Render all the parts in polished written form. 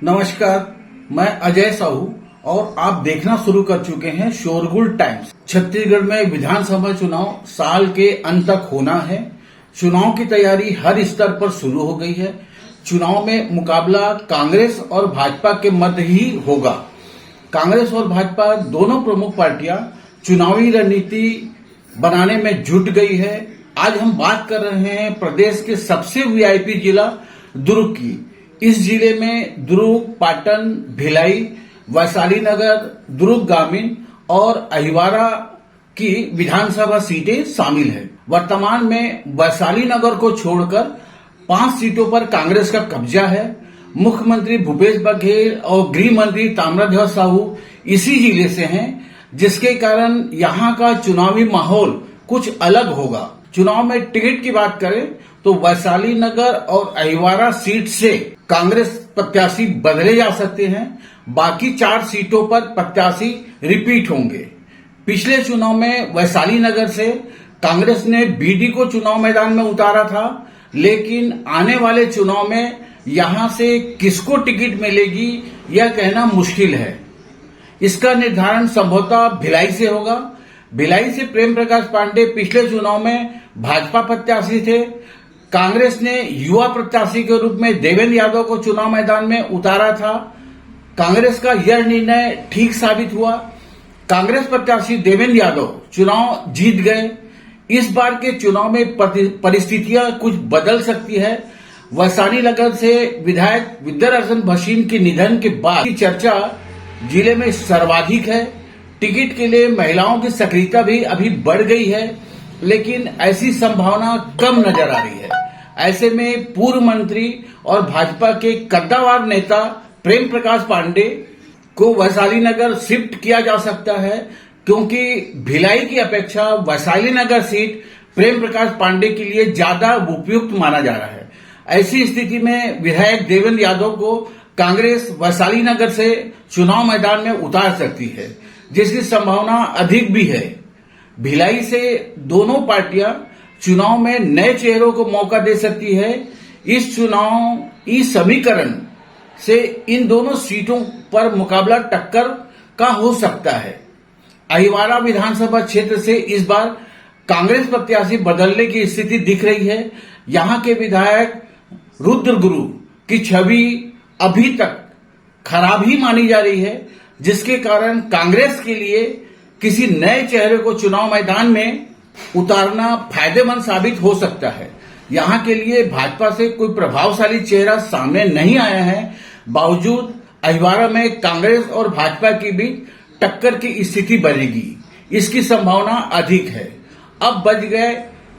नमस्कार, मैं अजय साहू और आप देखना शुरू कर चुके हैं शोरगुल टाइम्स। छत्तीसगढ़ में विधानसभा चुनाव साल के अंत तक होना है। चुनाव की तैयारी हर स्तर पर शुरू हो गई है। चुनाव में मुकाबला कांग्रेस और भाजपा के मध्य ही होगा। कांग्रेस और भाजपा दोनों प्रमुख पार्टियां चुनावी रणनीति बनाने में जुट गई है। आज हम बात कर रहे हैं प्रदेश के सबसे वीआईपी जिला दुर्ग की। इस जिले में दुर्ग, पाटन, भिलाई, वैशाली नगर, दुर्ग ग्रामीण और अहिवारा की विधानसभा सीटें शामिल हैं। वर्तमान में वैशाली नगर को छोड़कर 5 सीटों पर कांग्रेस का कब्जा है। मुख्यमंत्री भूपेश बघेल और गृह मंत्री ताम्रध्वज साहू इसी जिले से हैं, जिसके कारण यहाँ का चुनावी माहौल कुछ अलग होगा। चुनाव में टिकट की बात करें तो वैशाली नगर और अहिवारा सीट से कांग्रेस प्रत्याशी बदले जा सकते हैं। बाकी 4 सीटों पर प्रत्याशी रिपीट होंगे। पिछले चुनाव में वैशाली नगर से कांग्रेस ने बीडी को चुनाव मैदान में उतारा था, लेकिन आने वाले चुनाव में यहां से किसको टिकट मिलेगी यह कहना मुश्किल है। इसका निर्धारण संभवतः भिलाई से होगा। भिलाई से प्रेम प्रकाश पांडे पिछले चुनाव में भाजपा प्रत्याशी थे। कांग्रेस ने युवा प्रत्याशी के रूप में देवेंद्र यादव को चुनाव मैदान में उतारा था। कांग्रेस का यह निर्णय ठीक साबित हुआ। कांग्रेस प्रत्याशी देवेंद्र यादव चुनाव जीत गए। इस बार के चुनाव में परिस्थितियां कुछ बदल सकती है। वैशाली नगर से विधायक विद्यारतन भसीन के निधन के बाद की चर्चा जिले में सर्वाधिक है। टिकट के लिए महिलाओं की सक्रियता भी अभी बढ़ गई है, लेकिन ऐसी संभावना कम नजर आ रही है। ऐसे में पूर्व मंत्री और भाजपा के कद्दावर नेता प्रेम प्रकाश पांडे को वैशाली नगर शिफ्ट किया जा सकता है, क्योंकि भिलाई की अपेक्षा वैशाली नगर सीट प्रेम प्रकाश पांडे के लिए ज्यादा उपयुक्त माना जा रहा है। ऐसी स्थिति में विधायक देवेंद्र यादव को कांग्रेस वैशाली नगर से चुनाव मैदान में उतार सकती है, जिसकी संभावना अधिक भी है। भिलाई से दोनों पार्टियां चुनाव में नए चेहरों को मौका दे सकती है। इस समीकरण से इन दोनों सीटों पर मुकाबला टक्कर का हो सकता है। अहिवारा विधानसभा क्षेत्र से इस बार कांग्रेस प्रत्याशी बदलने की स्थिति दिख रही है। यहां के विधायक रुद्र गुरु की छवि अभी तक खराब ही मानी जा रही है, जिसके कारण कांग्रेस के लिए किसी नए चेहरे को चुनाव मैदान में उतारना फायदेमंद साबित हो सकता है। यहां के लिए भाजपा से कोई प्रभावशाली चेहरा सामने नहीं आया है। बावजूद अहिवारा में कांग्रेस और भाजपा के बीच टक्कर की स्थिति बनेगी, इसकी संभावना अधिक है। अब बच गए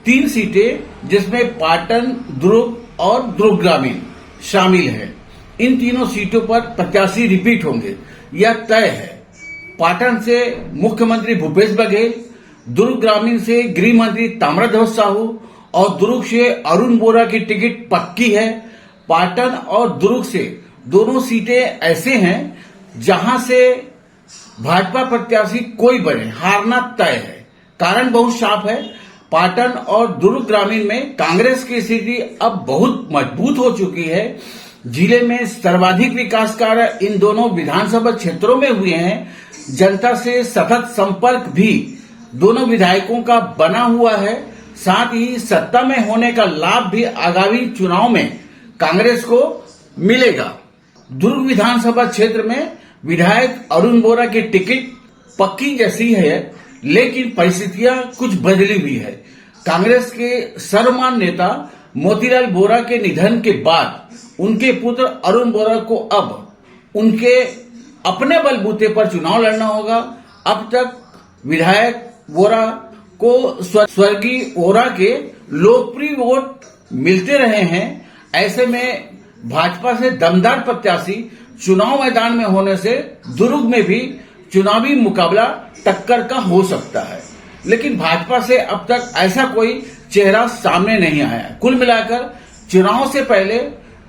3 सीटें, जिसमें पाटन, दुर्ग और दुर्ग ग्रामीण शामिल है। इन तीनों सीटों पर प्रत्याशी रिपीट होंगे, यह तय है। पाटन से मुख्यमंत्री भूपेश बघेल, दुर्ग ग्रामीण से गृह मंत्री ताम्रध्वज साहू और दुर्ग से अरुण बोरा की टिकट पक्की है। पाटन और दुर्ग से दोनों सीटें ऐसे हैं जहां से भाजपा प्रत्याशी कोई बने, हारना तय है। कारण बहुत साफ है। पाटन और दुर्ग ग्रामीण में कांग्रेस की स्थिति अब बहुत मजबूत हो चुकी है। जिले में सर्वाधिक विकास कार्य इन दोनों विधानसभा क्षेत्रों में हुए हैं। जनता से सतत संपर्क भी दोनों विधायकों का बना हुआ है। साथ ही सत्ता में होने का लाभ भी आगामी चुनाव में कांग्रेस को मिलेगा। दुर्ग विधानसभा क्षेत्र में विधायक अरुण बोरा की टिकट पक्की जैसी है, लेकिन परिस्थितियां कुछ बदली हुई है। कांग्रेस के सर्वमान्य नेता मोतीलाल बोरा के निधन के बाद उनके पुत्र अरुण बोरा को अब उनके अपने बलबूते पर चुनाव लड़ना होगा। अब तक विधायक बोरा को स्वर्गीय बोरा के लोकप्रिय वोट मिलते रहे हैं। ऐसे में भाजपा से दमदार प्रत्याशी चुनाव मैदान में होने से दुर्ग में भी चुनावी मुकाबला टक्कर का हो सकता है, लेकिन भाजपा से अब तक ऐसा कोई चेहरा सामने नहीं आया। कुल मिलाकर चुनाव से पहले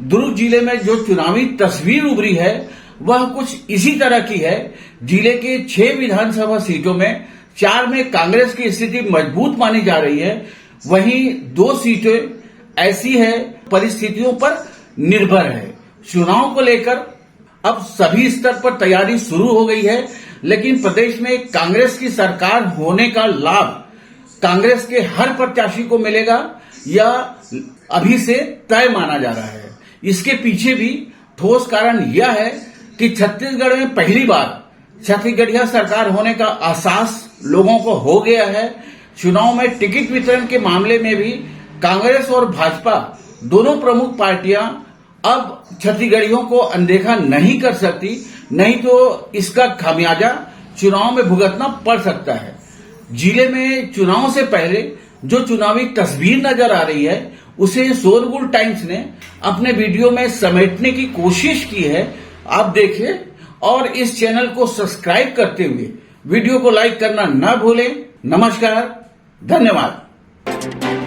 दुर्ग जिले में जो चुनावी तस्वीर उभरी है वह कुछ इसी तरह की है। जिले के 6 विधानसभा सीटों में 4 में कांग्रेस की स्थिति मजबूत मानी जा रही है। वहीं 2 सीटें ऐसी है परिस्थितियों पर निर्भर है। चुनाव को लेकर अब सभी स्तर पर तैयारी शुरू हो गई है, लेकिन प्रदेश में कांग्रेस की सरकार होने का लाभ कांग्रेस के हर प्रत्याशी को मिलेगा या अभी से तय माना जा रहा है। इसके पीछे भी ठोस कारण यह है कि छत्तीसगढ़ में पहली बार छत्तीसगढ़िया सरकार होने का एहसास लोगों को हो गया है। चुनाव में टिकट वितरण के मामले में भी कांग्रेस और भाजपा दोनों प्रमुख पार्टियां अब छत्तीसगढ़ियों को अनदेखा नहीं कर सकती, नहीं तो इसका खामियाजा चुनाव में भुगतना पड़ सकता है। जिले में चुनाव से पहले जो चुनावी तस्वीर नजर आ रही है उसे शोरगुल टाइम्स ने अपने वीडियो में समेटने की कोशिश की है। आप देखिए और इस चैनल को सब्सक्राइब करते हुए वीडियो को लाइक करना न भूलें। नमस्कार, धन्यवाद।